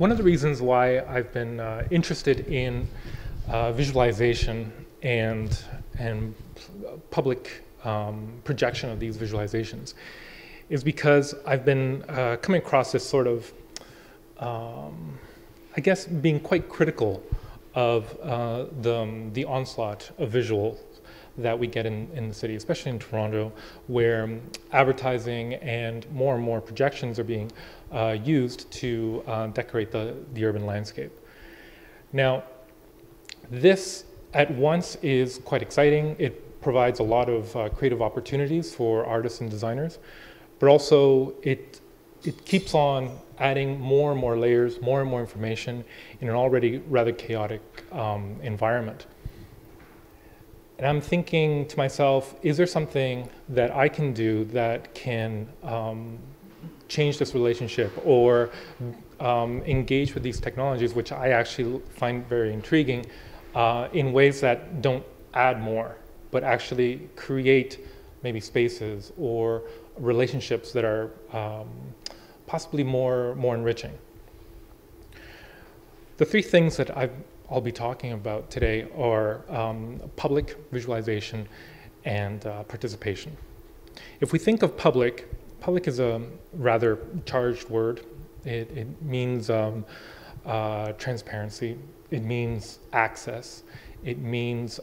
One of the reasons why I've been interested in visualization and public projection of these visualizations is because I've been coming across this sort of, I guess, being quite critical of the onslaught of visuals that we get in the city, especially in Toronto, where advertising and more projections are being used to decorate the urban landscape. Now, this at once is quite exciting. It provides a lot of creative opportunities for artists and designers, but also it keeps on adding more and more layers, more and more information in an already rather chaotic environment. And I'm thinking to myself, is there something that I can do that can change this relationship or engage with these technologies, which I actually find very intriguing, in ways that don't add more, but actually create maybe spaces or relationships that are possibly more enriching. The three things that I'll be talking about today are public, visualization, and participation. If we think of public is a rather charged word. It means transparency. It means access. It means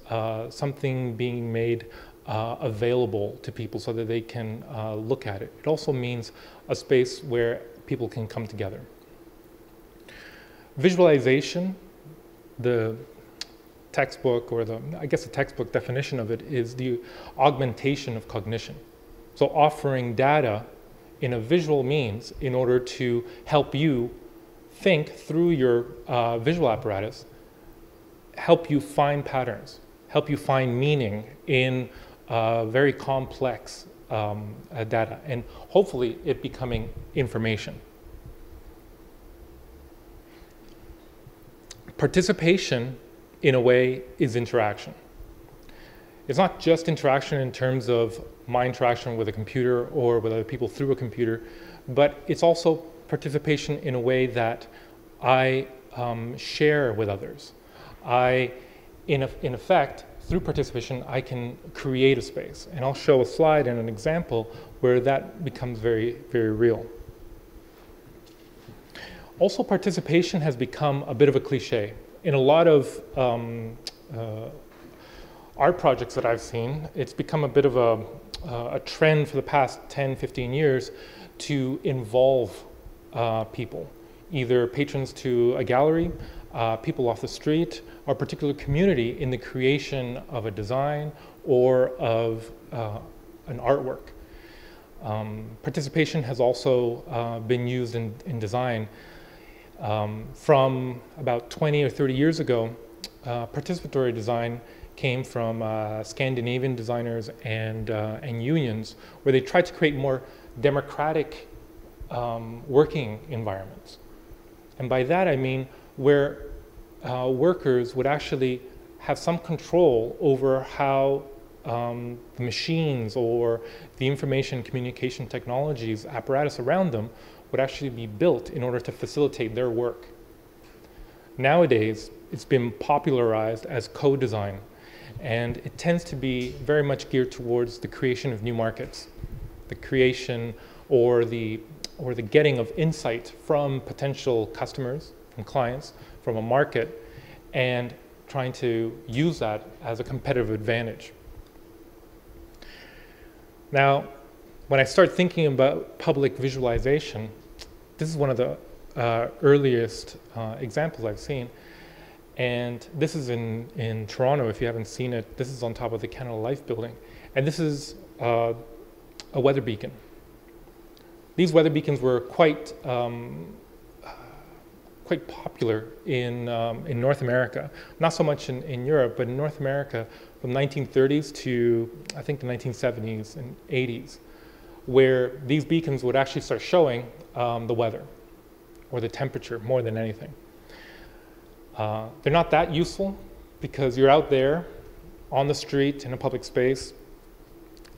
something being made available to people so that they can look at it. It also means a space where people can come together. Visualization, the textbook, or I guess the textbook definition of it is the augmentation of cognition. So offering data in a visual means in order to help you think through your visual apparatus, help you find patterns, help you find meaning in very complex data, and hopefully it becoming information. Participation, in a way, is interaction. It's not just interaction in terms of my interaction with a computer or with other people through a computer, but it's also participation in a way that I share with others. In effect, through participation, I can create a space. And I'll show a slide and an example where that becomes very, very real. Also, participation has become a bit of a cliche. In a lot of art projects that I've seen, it's become a bit of a trend for the past 10, 15 years to involve people, either patrons to a gallery, people off the street, or a particular community in the creation of a design or of an artwork. Participation has also been used in design. From about 20 or 30 years ago, participatory design came from Scandinavian designers and unions, where they tried to create more democratic working environments. And by that I mean where workers would actually have some control over how the machines or the information communication technologies apparatus around them would actually be built in order to facilitate their work. Nowadays, it's been popularized as co-design, and it tends to be very much geared towards the creation of new markets, the creation or the getting of insight from potential customers and clients from a market, and trying to use that as a competitive advantage. Now, when I start thinking about public visualization, this is one of the earliest examples I've seen. And this is in Toronto, if you haven't seen it. This is on top of the Canada Life building. And this is a weather beacon. These weather beacons were quite popular in North America. Not so much in Europe, but in North America from the 1930s to, I think, the 1970s and 80s, where these beacons would actually start showing the weather or the temperature more than anything. They're not that useful because you're out there on the street in a public space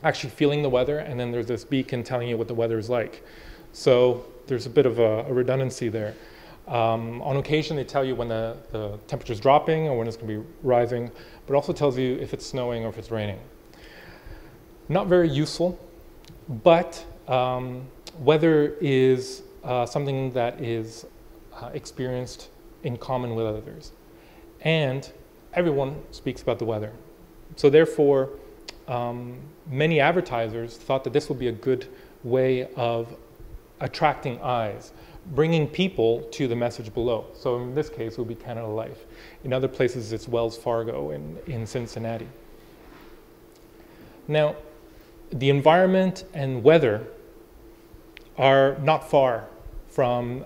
actually feeling the weather, and then there's this beacon telling you what the weather is like. So there's a bit of a redundancy there. On occasion, they tell you when the temperature is dropping or when it's going to be rising, but also tells you if it's snowing or if it's raining. Not very useful, but weather is something that is experienced in common with others. And everyone speaks about the weather. So therefore, many advertisers thought that this would be a good way of attracting eyes, bringing people to the message below. So in this case, it would be Canada Life. In other places, it's Wells Fargo in Cincinnati. Now, the environment and weather are not far from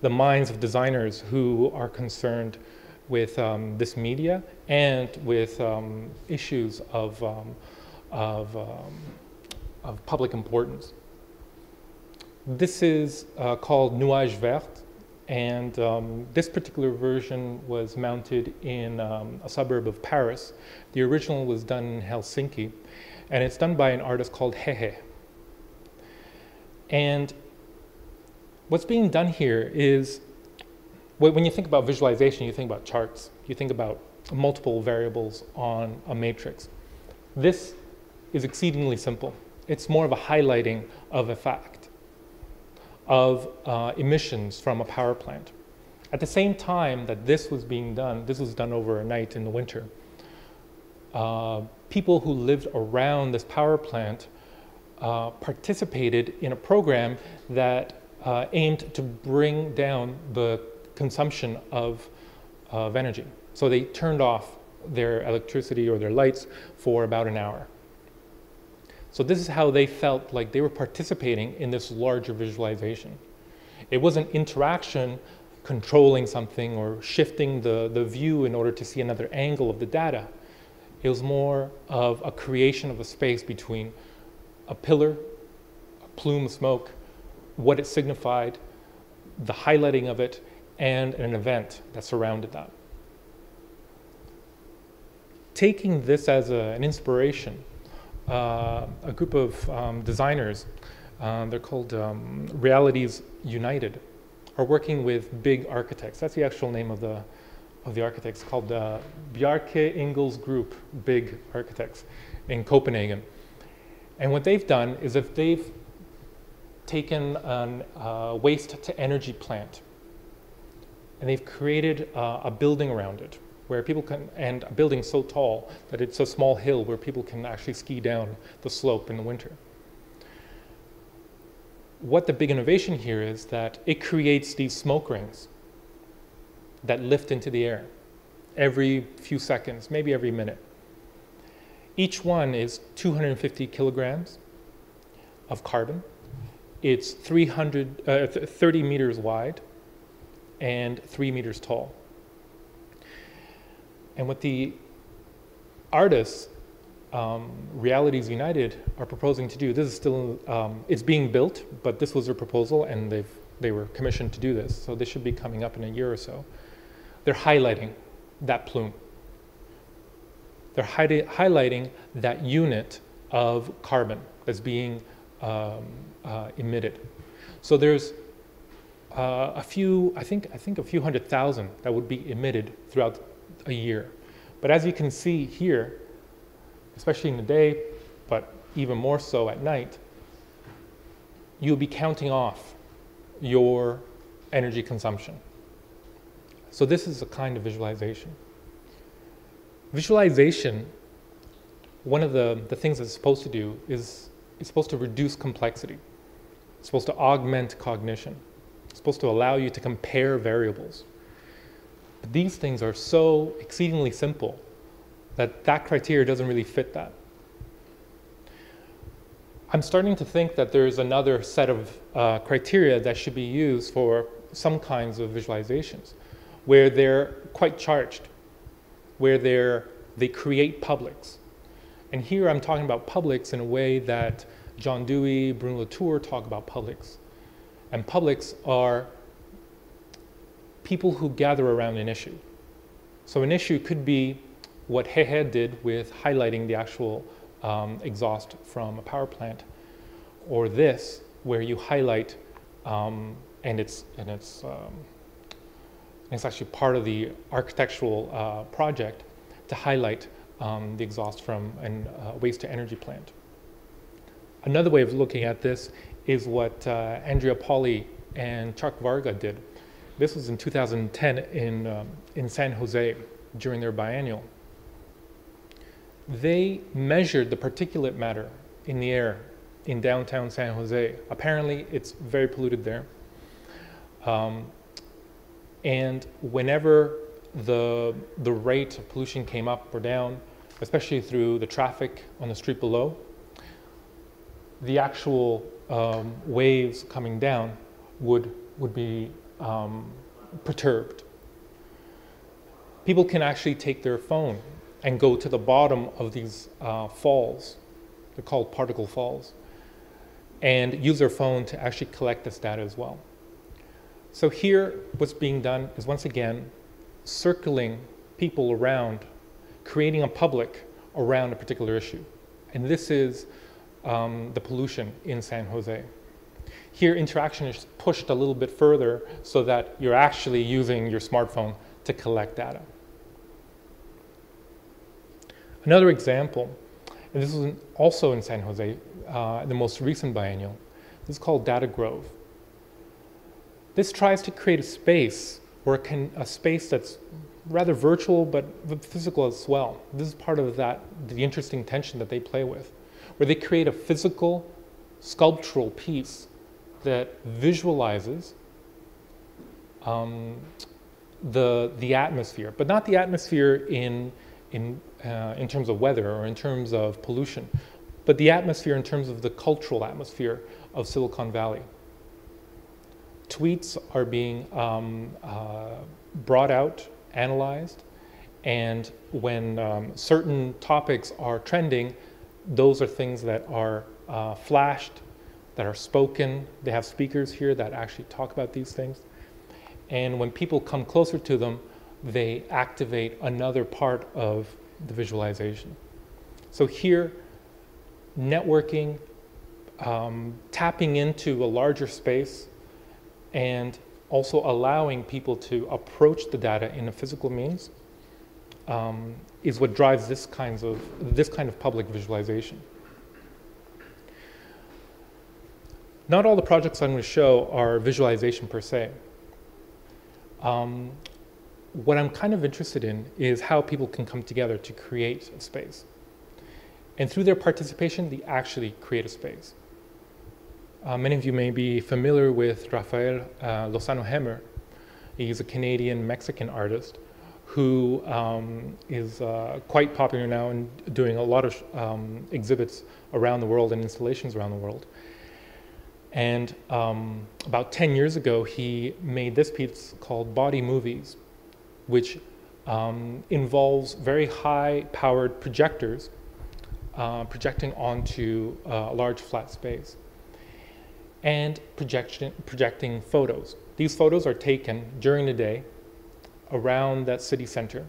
the minds of designers who are concerned with this media and with issues of public importance. This is called Nuage Vert, and this particular version was mounted in a suburb of Paris. The original was done in Helsinki, and it's done by an artist called Hehe. And what's being done here is, when you think about visualization, you think about charts. You think about multiple variables on a matrix. This is exceedingly simple. It's more of a highlighting of a fact, of emissions from a power plant. At the same time that this was being done, this was done over a night in the winter, people who lived around this power plant participated in a program that aimed to bring down the consumption of energy. So they turned off their electricity or their lights for about an hour. So this is how they felt like they were participating in this larger visualization. It wasn't interaction controlling something or shifting the view in order to see another angle of the data. It was more of a creation of a space between a pillar, a plume of smoke, what it signified, the highlighting of it, and an event that surrounded that. Taking this as an inspiration, a group of designers, they're called Realities United, are working with big architects. That's the actual name of the architects, called Bjarke Ingels Group, Big Architects, in Copenhagen. And what they've done is if they've taken a waste-to-energy plant, and they've created a building around it, where people can, and a building so tall that it's a small hill where people can actually ski down the slope in the winter. What the big innovation here is that it creates these smoke rings that lift into the air every few seconds, maybe every minute. Each one is 250 kilograms of carbon. It's 30 meters wide and 3 meters tall. And what the artists, Realities United, are proposing to do, this is still, it's being built, but this was their proposal and they were commissioned to do this, so this should be coming up in a year or so. They're highlighting that plume. They're highlighting that unit of carbon that's being emitted. So there's I think a few 100,000 that would be emitted throughout a year. But as you can see here, especially in the day, but even more so at night, you'll be counting off your energy consumption. So this is a kind of visualization. Visualization, one of the things it's supposed to do is it's supposed to reduce complexity. It's supposed to augment cognition. It's supposed to allow you to compare variables. But these things are so exceedingly simple that criteria doesn't really fit that. I'm starting to think that there's another set of criteria that should be used for some kinds of visualizations, where they're quite charged, where they create publics. And here I'm talking about publics in a way that John Dewey, Bruno Latour talk about publics. And publics are people who gather around an issue. So an issue could be what Hehe did with highlighting the actual exhaust from a power plant, or this, where you highlight and it's actually part of the architectural project to highlight the exhaust from a waste-to-energy plant. Another way of looking at this is what Andrea Pauly and Chuck Varga did. This was in 2010 in San Jose during their biennial. They measured the particulate matter in the air in downtown San Jose. Apparently, it's very polluted there. And whenever the rate of pollution came up or down, especially through the traffic on the street below, the actual waves coming down would be perturbed. People can actually take their phone and go to the bottom of these falls. They're called particle falls, and use their phone to actually collect this data as well. So here, what's being done is, once again, circling people around, creating a public around a particular issue. And this is the pollution in San Jose. Here, interaction is pushed a little bit further so that you're actually using your smartphone to collect data. Another example, and this was also in San Jose, the most recent biennial, this is called Data Grove. This tries to create a space, or a space that's rather virtual but physical as well. This is part of the interesting tension that they play with, where they create a physical, sculptural piece that visualizes the atmosphere, but not the atmosphere in terms of weather or in terms of pollution, but the atmosphere in terms of the cultural atmosphere of Silicon Valley. Tweets are being brought out, analyzed, and when certain topics are trending, those are things that are flashed, that are spoken. They have speakers here that actually talk about these things. And when people come closer to them, they activate another part of the visualization. So here, networking, tapping into a larger space, and also allowing people to approach the data in a physical means is what drives this kind of public visualization. Not all the projects I'm going to show are visualization per se. What I'm kind of interested in is how people can come together to create a space. And through their participation, they actually create a space. Many of you may be familiar with Rafael Lozano Hemmer. He's a Canadian-Mexican artist who is quite popular now and doing a lot of exhibits around the world and installations around the world. And about 10 years ago, he made this piece called Body Movies, which involves very high-powered projectors projecting onto a large flat space and projecting photos. These photos are taken during the day around that city center.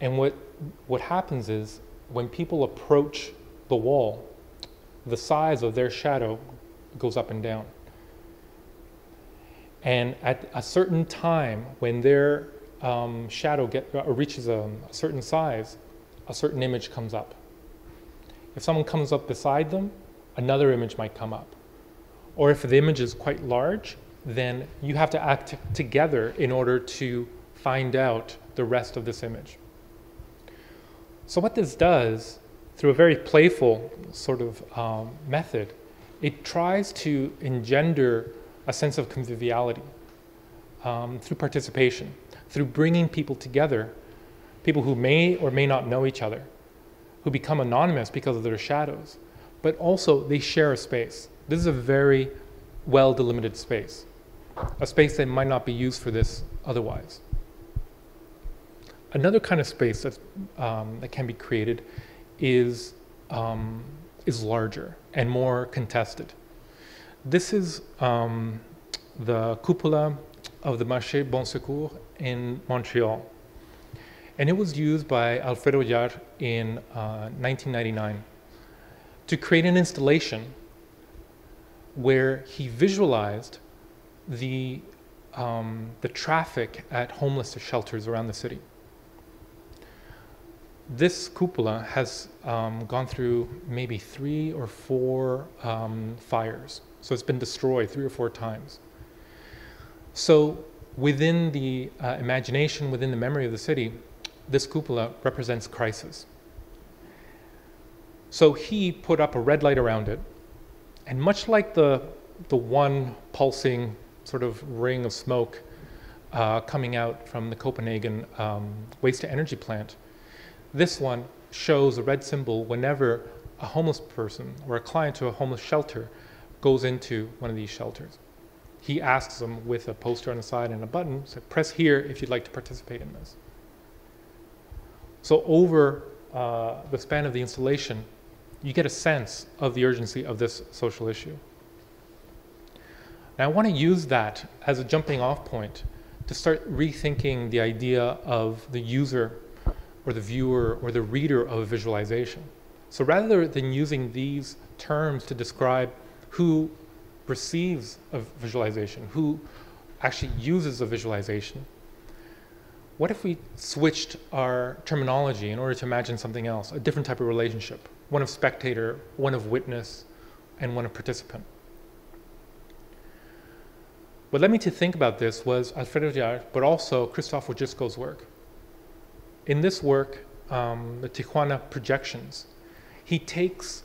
And what happens is, when people approach the wall, the size of their shadow goes up and down. And at a certain time, when their shadow reaches a certain size, a certain image comes up. If someone comes up beside them, another image might come up. Or if the image is quite large, then you have to act together in order to find out the rest of this image. So what this does, through a very playful sort of method, it tries to engender a sense of conviviality through participation, through bringing people together, people who may or may not know each other, who become anonymous because of their shadows, but also they share a space. This is a very well delimited space, a space that might not be used for this otherwise. Another kind of space that can be created is larger and more contested. This is the cupola of the Marché Bon Secours in Montreal. And it was used by Alfredo Yar in 1999 to create an installation where he visualized the traffic at homeless shelters around the city. This cupola has gone through maybe 3 or 4 fires. So it's been destroyed 3 or 4 times. So within the imagination, within the memory of the city, this cupola represents crisis. So he put up a red light around it, and much like the one pulsing sort of ring of smoke coming out from the Copenhagen waste-to-energy plant, this one shows a red symbol whenever a homeless person or a client to a homeless shelter goes into one of these shelters. He asks them with a poster on the side and a button, so press here if you'd like to participate in this. So over the span of the installation, you get a sense of the urgency of this social issue. Now I want to use that as a jumping off point to start rethinking the idea of the user or the viewer or the reader of a visualization. So rather than using these terms to describe who receives a visualization, who actually uses a visualization, what if we switched our terminology in order to imagine something else, a different type of relationship, one of spectator, one of witness, and one of participant? What led me to think about this was Alfredo Yar, but also Christoph Wojcicko's work. In this work, the Tijuana projections, he takes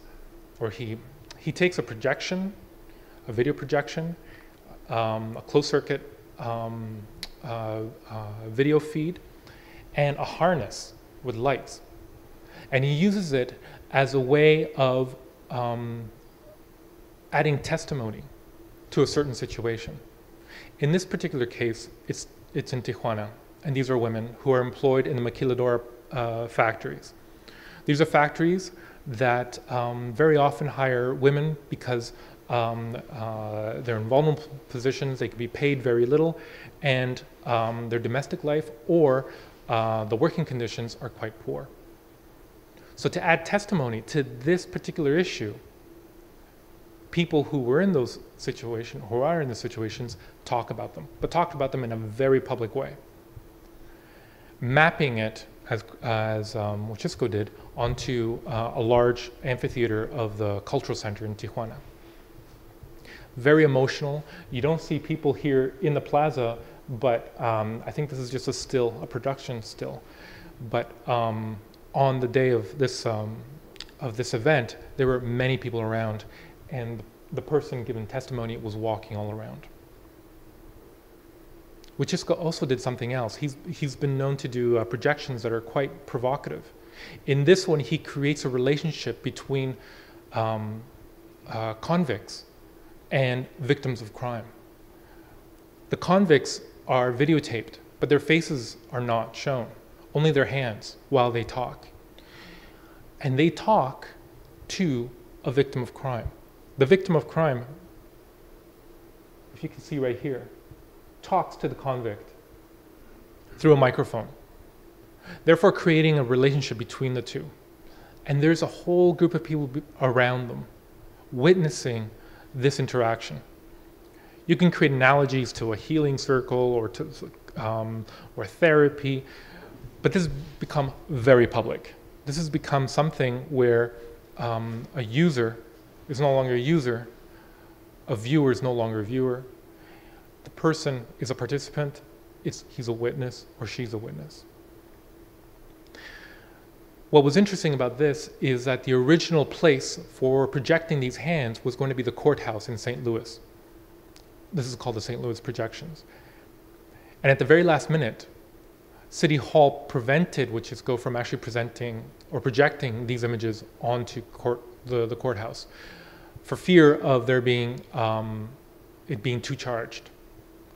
a projection, a video projection, a closed circuit video feed, and a harness with lights. And he uses it as a way of adding testimony to a certain situation. In this particular case, it's in Tijuana, and these are women who are employed in the maquiladora factories. These are factories that very often hire women because they're in vulnerable positions, they can be paid very little, and their domestic life or the working conditions are quite poor. So to add testimony to this particular issue, people who were in those situations, who are in the situations, talk about them, but talk about them in a very public way. Mapping it, as Wojcicko did, onto a large amphitheater of the cultural center in Tijuana. Very emotional. You don't see people here in the plaza, but I think this is just a still, a production still. But on the day of this event, there were many people around, and the person giving testimony was walking all around. Wojcicko also did something else. He's been known to do projections that are quite provocative. In this one, he creates a relationship between convicts and victims of crime. The convicts are videotaped, but their faces are not shown, only their hands while they talk. And they talk to a victim of crime. The victim of crime, if you can see right here, talks to the convict through a microphone, therefore creating a relationship between the two. And there's a whole group of people around them witnessing this interaction. You can create analogies to a healing circle or to or therapy, but this has become very public. This has become something where a user is no longer a user, a viewer is no longer a viewer. The person is a participant, he's a witness or she's a witness. What was interesting about this is that the original place for projecting these hands was going to be the courthouse in St. Louis. This is called the St. Louis projections. And at the very last minute, City Hall prevented Wojcicko from actually presenting or projecting these images onto the courthouse for fear of there being, it being too charged.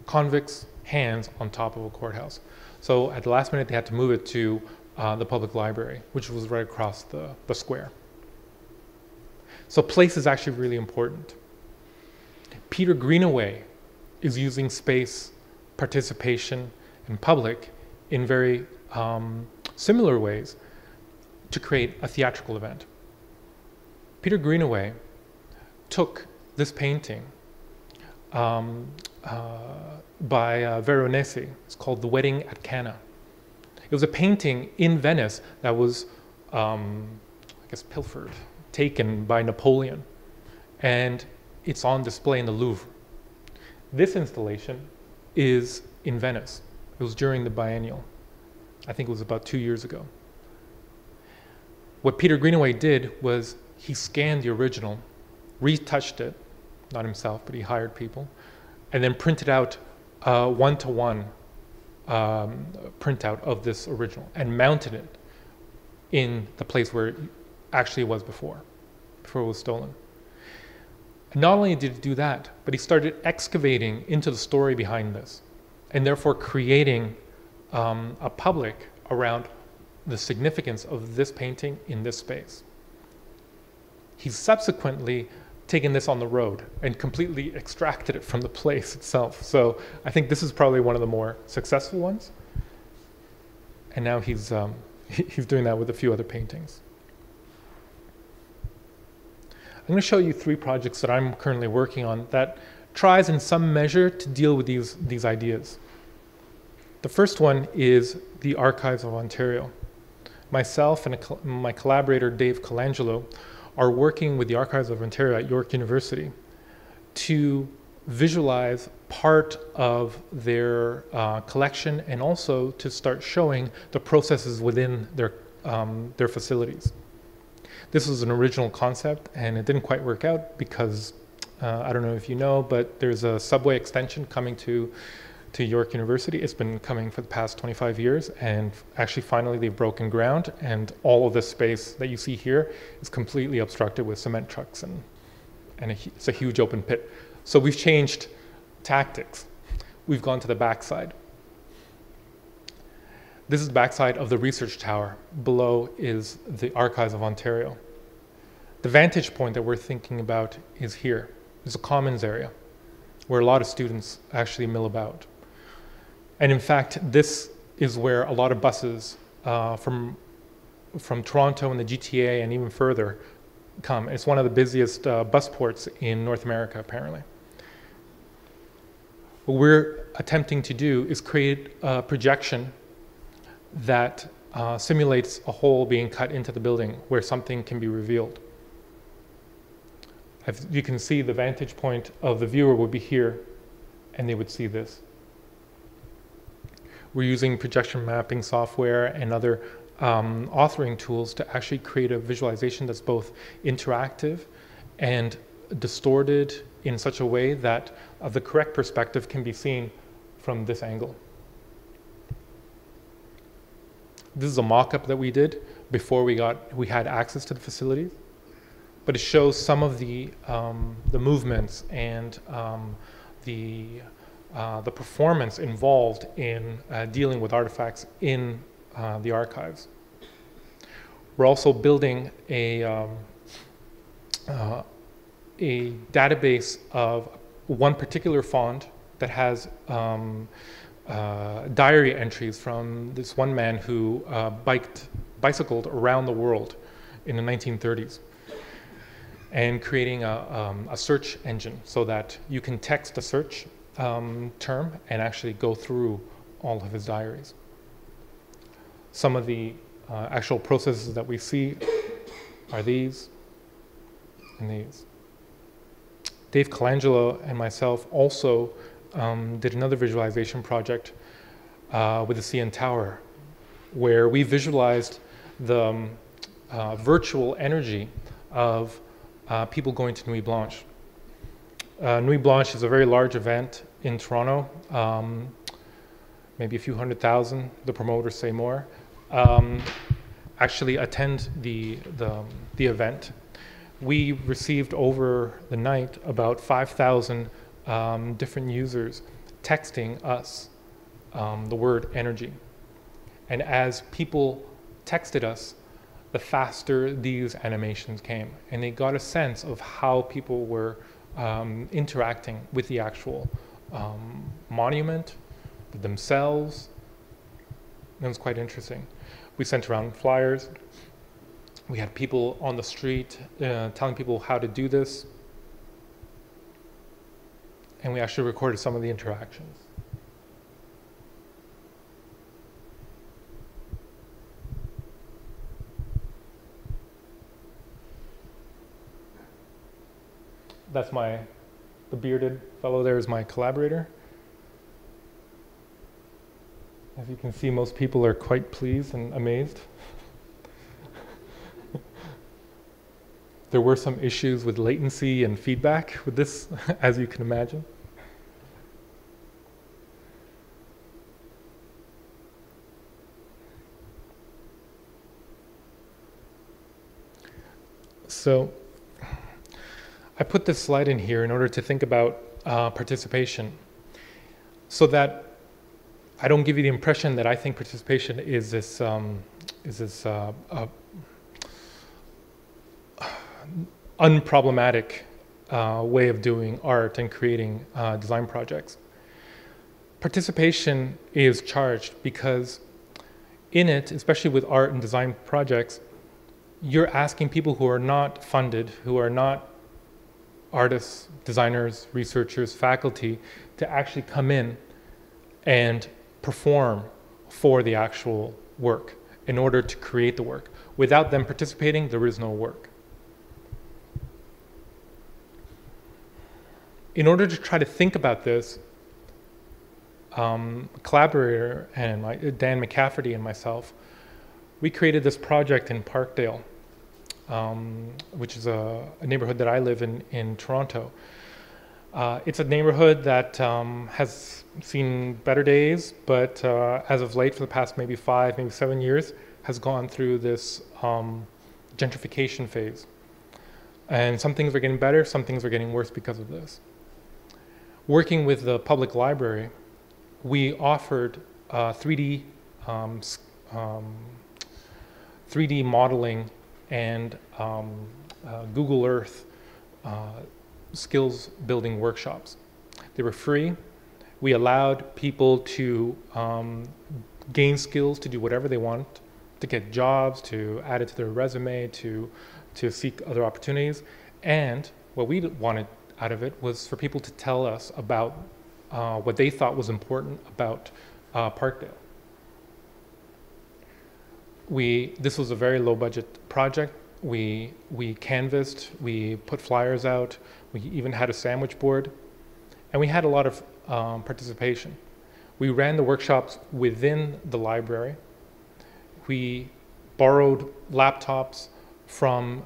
Convicts' hands on top of a courthouse. So at the last minute, they had to move it to the public library, which was right across the square. So place is actually really important. Peter Greenaway is using space, participation, and public in very similar ways to create a theatrical event. Peter Greenaway took this painting by Veronese. It's called The Wedding at Cana. It was a painting in Venice that was, I guess, pilfered, taken by Napoleon. And it's on display in the Louvre. This installation is in Venice. It was during the biennial. I think it was about 2 years ago. What Peter Greenaway did was he scanned the original, retouched it, not himself, but he hired people, and then printed out one-to-one printout of this original and mounted it in the place where it actually was before it was stolen. And not only did he do that, but he started excavating into the story behind this, and therefore creating a public around the significance of this painting in this space. He's subsequently taken this on the road and completely extracted it from the place itself. So I think this is probably one of the more successful ones. And now he's doing that with a few other paintings. I'm going to show you 3 projects that I'm currently working on that tries in some measure to deal with these ideas. The first one is the Archives of Ontario. Myself and my collaborator Dave Colangelo are working with the Archives of Ontario at York University to visualize part of their collection and also to start showing the processes within their facilities. This was an original concept and it didn't quite work out because I don't know if you know, but there's a subway extension coming to York University. It's been coming for the past 25 years, and actually finally they've broken ground, and all of this space that you see here is completely obstructed with cement trucks, and it's a huge open pit. So we've changed tactics. We've gone to the backside. This is the backside of the research tower. Below is the Archives of Ontario. The vantage point that we're thinking about is here. It's a commons area where a lot of students actually mill about. And in fact, this is where a lot of buses from Toronto and the GTA and even further come. It's one of the busiest bus ports in North America, apparently. What we're attempting to do is create a projection that simulates a hole being cut into the building where something can be revealed. As you can see, the vantage point of the viewer would be here, and they would see this. We're using projection mapping software and other authoring tools to actually create a visualization that's both interactive and distorted in such a way that the correct perspective can be seen from this angle. This is a mock-up that we did before we had access to the facilities, but it shows some of the movements and the performance involved in dealing with artifacts in the archives. We're also building a database of one particular font that has diary entries from this one man who bicycled around the world in the 1930s, and creating a search engine so that you can text a search term and actually go through all of his diaries. Some of the actual processes that we see are these and these. Dave Colangelo and myself also did another visualization project with the CN Tower, where we visualized the virtual energy of people going to Nuit Blanche. Nuit Blanche is a very large event in Toronto, maybe a few 100,000, the promoters say more, actually attend the event. We received over the night about 5,000 different users texting us the word energy. And as people texted us, the faster these animations came. And they got a sense of how people were interacting with the actual monument, with themselves. It was quite interesting. We sent around flyers. We had people on the street telling people how to do this. and we actually recorded some of the interactions. That's the bearded fellow there is my collaborator. As you can see, most people are quite pleased and amazed. There were some issues with latency and feedback with this, as you can imagine. So I put this slide in here in order to think about participation, so that I don't give you the impression that I think participation is this unproblematic way of doing art and creating design projects. Participation is charged because in it, especially with art and design projects, you're asking people who are not funded, who are not artists, designers, researchers, faculty, to actually come in and perform for the actual work in order to create the work. Without them participating, there is no work. In order to try to think about this, a collaborator and Dan McCafferty and myself, we created this project in Parkdale, which is a neighborhood that I live in Toronto. It's a neighborhood that has seen better days, but as of late, for the past maybe 5, maybe 7 years, has gone through this gentrification phase. And some things are getting better, some things are getting worse because of this. Working with the public library, we offered 3D modeling and Google Earth skills building workshops. They were free. We allowed people to gain skills to do whatever they want, to get jobs, to add it to their resume, to seek other opportunities. And what we wanted out of it was for people to tell us about what they thought was important about Parkdale. This was a very low budget project. We canvassed, we put flyers out, we even had a sandwich board, and we had a lot of participation. We ran the workshops within the library. We borrowed laptops from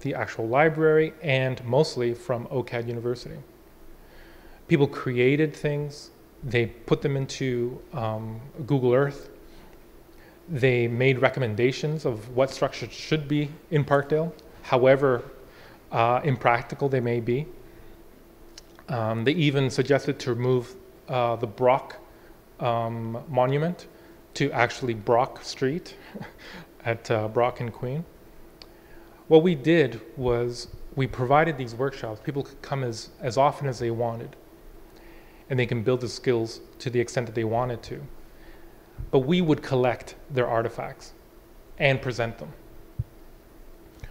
the actual library and mostly from OCAD University. People created things, they put them into Google Earth. They made recommendations of what structures should be in Parkdale, however impractical they may be. They even suggested to remove the Brock monument to actually Brock Street at Brock and Queen. What we did was we provided these workshops. People could come as often as they wanted, and they can build the skills to the extent that they wanted to. But we would collect their artifacts and present them.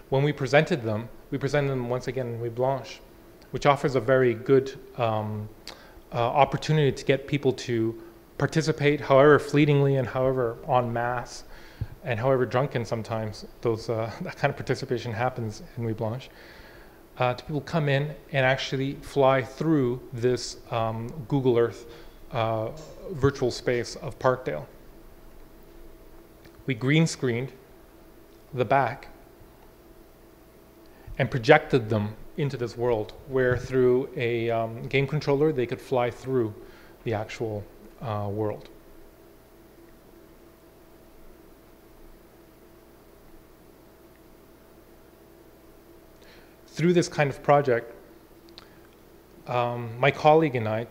When we presented them once again in Nuit Blanche, which offers a very good opportunity to get people to participate, however fleetingly and however en masse, and however drunken sometimes that kind of participation happens in Nuit Blanche, to people come in and actually fly through this Google Earth virtual space of Parkdale. We green screened the back and projected them into this world where through a game controller they could fly through the actual world. Through this kind of project, my colleague and I,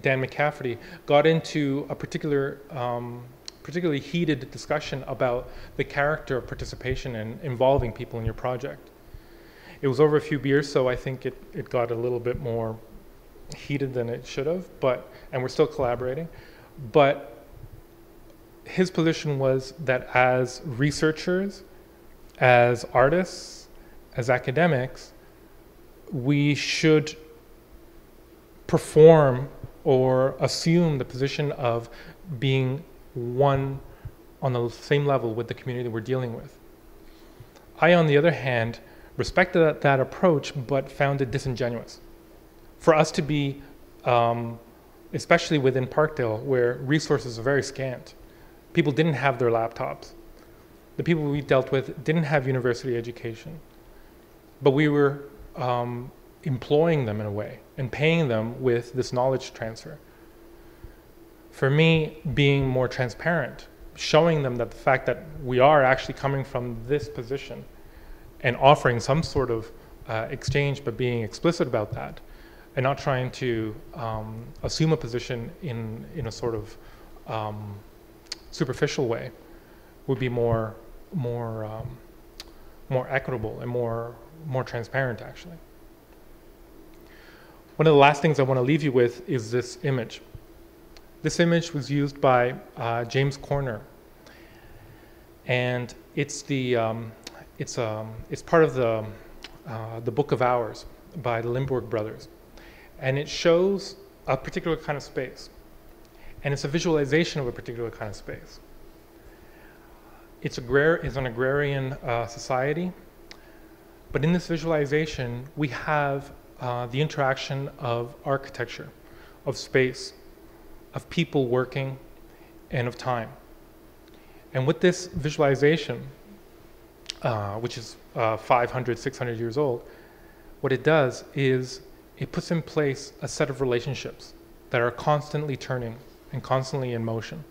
Dan McCafferty, got into a particularly heated discussion about the character of participation and involving people in your project. It was over a few beers, so I think it got a little bit more heated than it should have, and we're still collaborating. But his position was that as researchers, as artists, as academics, we should perform or assume the position of being one on the same level with the community that we're dealing with. I, on the other hand, respected that approach, but found it disingenuous. For us to be, especially within Parkdale, where resources are very scant, people didn't have their laptops. The people we dealt with didn't have university education, but we were employing them in a way and paying them with this knowledge transfer. For me, being more transparent, showing them that the fact that we are actually coming from this position and offering some sort of exchange, but being explicit about that and not trying to assume a position in a sort of superficial way would be more equitable and more transparent, actually. One of the last things I want to leave you with is this image. This image was used by James Corner, and it's part of the Book of Hours by the Limburg brothers, and it shows a particular kind of space, and it's a visualization of a particular kind of space. It's an agrarian society, but in this visualization we have the interaction of architecture, of space, of people working, and of time. And with this visualization, which is 500, 600 years old, what it does is it puts in place a set of relationships that are constantly turning and constantly in motion.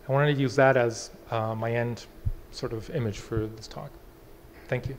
I wanted to use that as my end sort of image for this talk. Thank you.